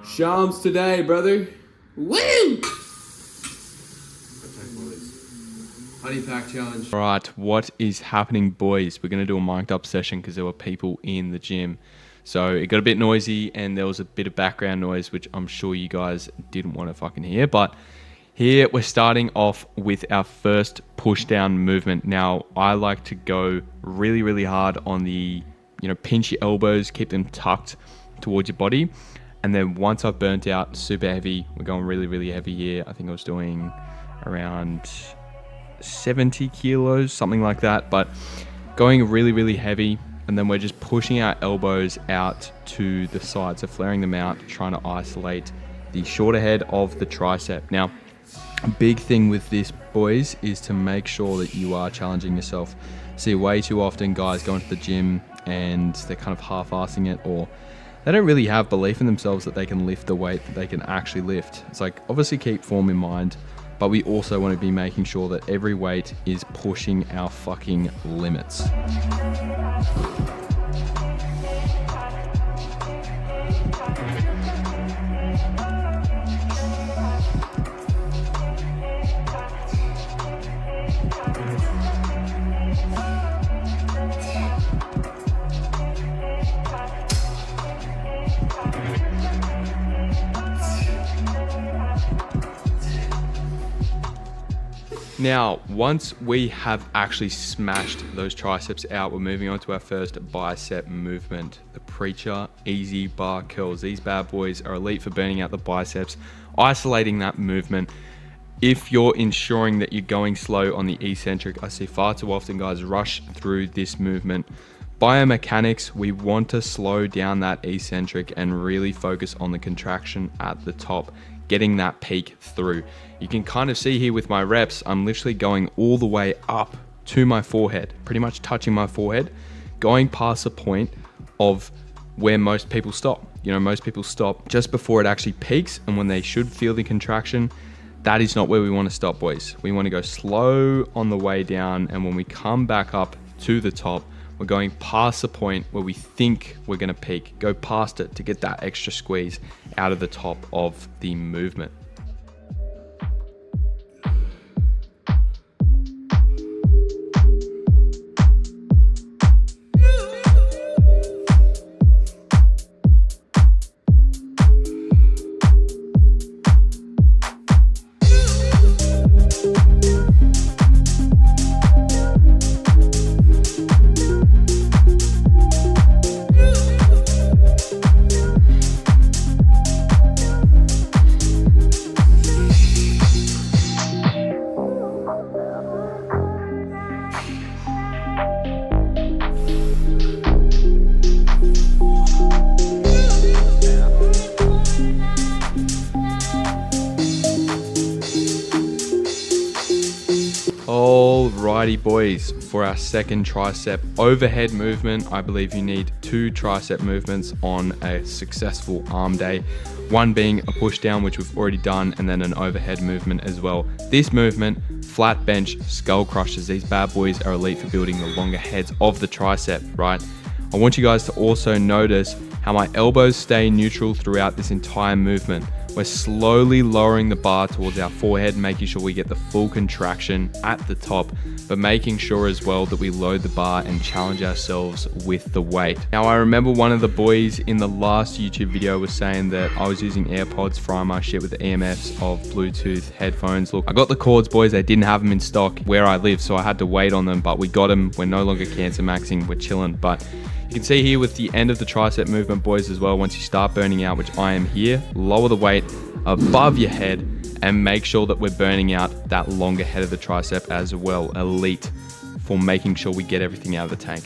Sharms today, brother. Woo! Honey pack challenge. All right, what is happening, boys? We're going to do a mic'd up session because there were people in the gym. So it got a bit noisy and there was a bit of background noise, which I'm sure you guys didn't want to fucking hear. But here we're starting off with our first push down movement. Now, I like to go really, really hard on the, pinch your elbows, keep them tucked towards your body. And then once I've burnt out super heavy, we're going really, really heavy here. I think I was doing around 70 kilos, something like that, but going really, really heavy. And then we're just pushing our elbows out to the side, so flaring them out, trying to isolate the shorter head of the tricep. Now, a big thing with this, boys, is to make sure that you are challenging yourself. See, way too often guys go into the gym and they're kind of half-assing it, or they don't really have belief in themselves that they can lift the weight that they can actually lift. It's like, obviously keep form in mind, but we also want to be making sure that every weight is pushing our fucking limits. Now, once we have actually smashed those triceps out, we're moving on to our first bicep movement, the preacher easy bar curls. These bad boys are elite for burning out the biceps, isolating that movement. If you're ensuring that you're going slow on the eccentric, I see far too often guys rush through this movement. Biomechanics, we want to slow down that eccentric and really focus on the contraction at the top, getting that peak through. You can kind of see here with my reps, I'm literally going all the way up to my forehead, pretty much touching my forehead, going past the point of where most people stop. Most people stop just before it actually peaks, and when they should feel the contraction, that is not where we want to stop, boys. We want to go slow on the way down, and when we come back up to the top, we're going past the point where we think we're going to peak. Go past it to get that extra squeeze out of the top of the movement. Alrighty, boys, for our second tricep overhead movement, I believe you need 2 tricep movements on a successful arm day. One being a push down, which we've already done, and then an overhead movement as well. This movement, flat bench skull crushers. These bad boys are elite for building the longer heads of the tricep, right? I want you guys to also notice how my elbows stay neutral throughout this entire movement. We're slowly lowering the bar towards our forehead, making sure we get the full contraction at the top, but making sure as well that we load the bar and challenge ourselves with the weight. Now, I remember one of the boys in the last YouTube video was saying that I was using AirPods, frying my shit with the EMFs of Bluetooth headphones. Look, I got the cords, boys. They didn't have them in stock where I live, so I had to wait on them, but we got them. We're no longer cancer maxing, we're chilling. But you can see here with the end of the tricep movement, boys, as well, once you start burning out, which I am here, lower the weight above your head and make sure that we're burning out that longer head of the tricep as well. Elite for making sure we get everything out of the tank.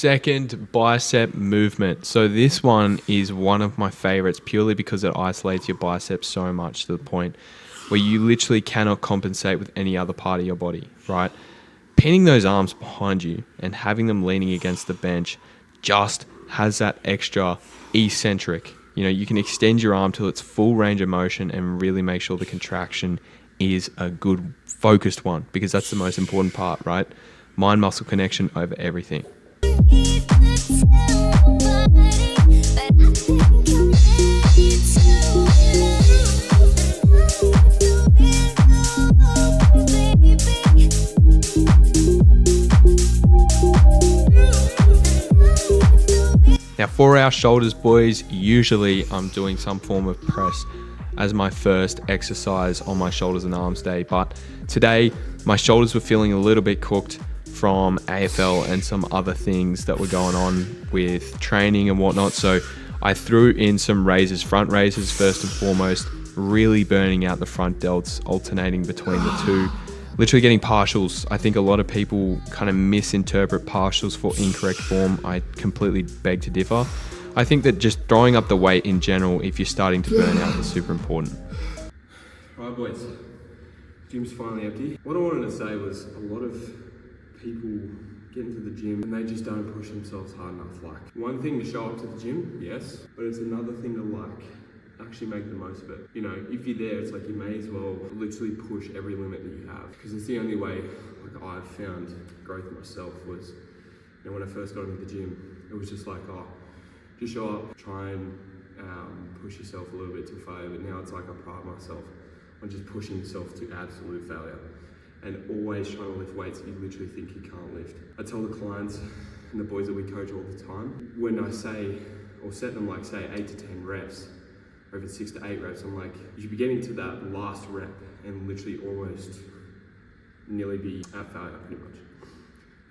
second bicep movement. So this one is one of my favorites purely because it isolates your biceps so much to the point where you literally cannot compensate with any other part of your body, right? Pinning those arms behind you and having them leaning against the bench just has that extra eccentric. You know, you can extend your arm to its full range of motion and really make sure the contraction is a good focused one, because that's the most important part, right? Mind-muscle connection over everything. Now for our shoulders, boys, usually I'm doing some form of press as my first exercise on my shoulders and arms day. But today my shoulders were feeling a little bit cooked from AFL and some other things that were going on with training and whatnot. So I threw in some raises, front raises first and foremost, really burning out the front delts, alternating between the two. Literally getting partials. I think a lot of people kind of misinterpret partials for incorrect form. I completely beg to differ. I think that just throwing up the weight in general, if you're starting to burn out, is super important. Alright boys, gym's finally empty. What I wanted to say was a lot of people get into the gym and they just don't push themselves hard enough. Like, one thing to show up to the gym, yes, but it's another thing to like actually make the most of it. You know, if you're there, it's like you may as well literally push every limit that you have, because it's the only way like I've found growth myself was, you know, when I first got into the gym, it was just like, oh, just show up, try and push yourself a little bit to failure. But now it's like I pride myself on just pushing yourself to absolute failure and always trying to lift weights that you literally think you can't lift. I tell the clients and the boys that we coach all the time, when I say, or set them like say 8 to 10 reps, or even 6 to 8 reps, I'm like, you should be getting to that last rep and literally almost nearly be at failure pretty much.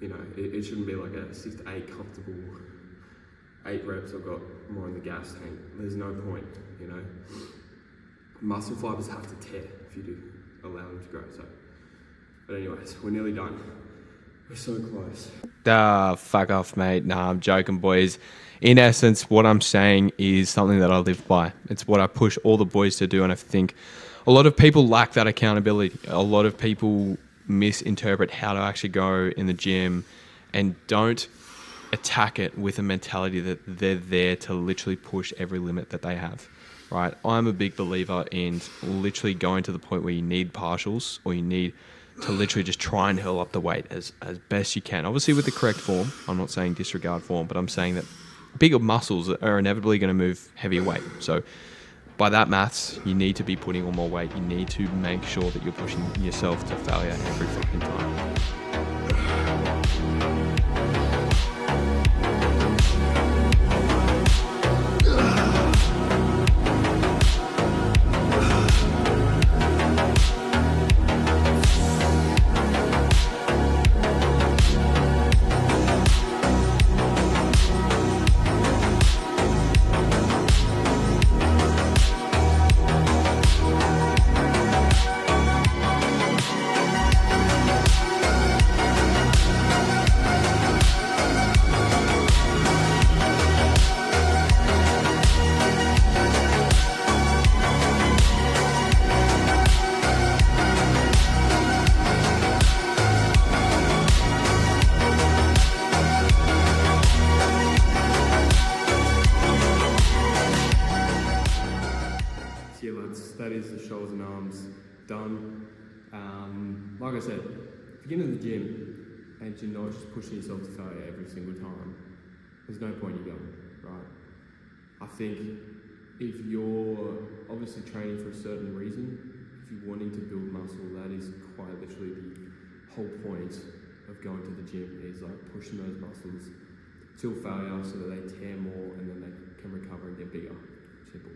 You know, it shouldn't be like a 6 to 8 comfortable 8 reps, I've got more in the gas tank. There's no point, you know. Muscle fibers have to tear if you do allow them to grow. So, but anyways, we're nearly done. We're so close. Fuck off, mate. Nah, I'm joking, boys. In essence, what I'm saying is something that I live by. It's what I push all the boys to do, and I think a lot of people lack that accountability. A lot of people misinterpret how to actually go in the gym and don't attack it with a mentality that they're there to literally push every limit that they have, right? I'm a big believer in literally going to the point where you need partials, or you need to literally just try and hurl up the weight as best you can. Obviously with the correct form. I'm not saying disregard form, but I'm saying that bigger muscles are inevitably going to move heavier weight. So by that maths, you need to be putting on more weight. You need to make sure that you're pushing yourself to failure every fucking time. That is the shoulders and arms done. Like I said, if you get into the gym and you're not just pushing yourself to failure every single time, there's no point in you going, right? I think if you're obviously training for a certain reason, if you're wanting to build muscle, that is quite literally the whole point of going to the gym, is like pushing those muscles till failure so that they tear more and then they can recover and get bigger. Simple.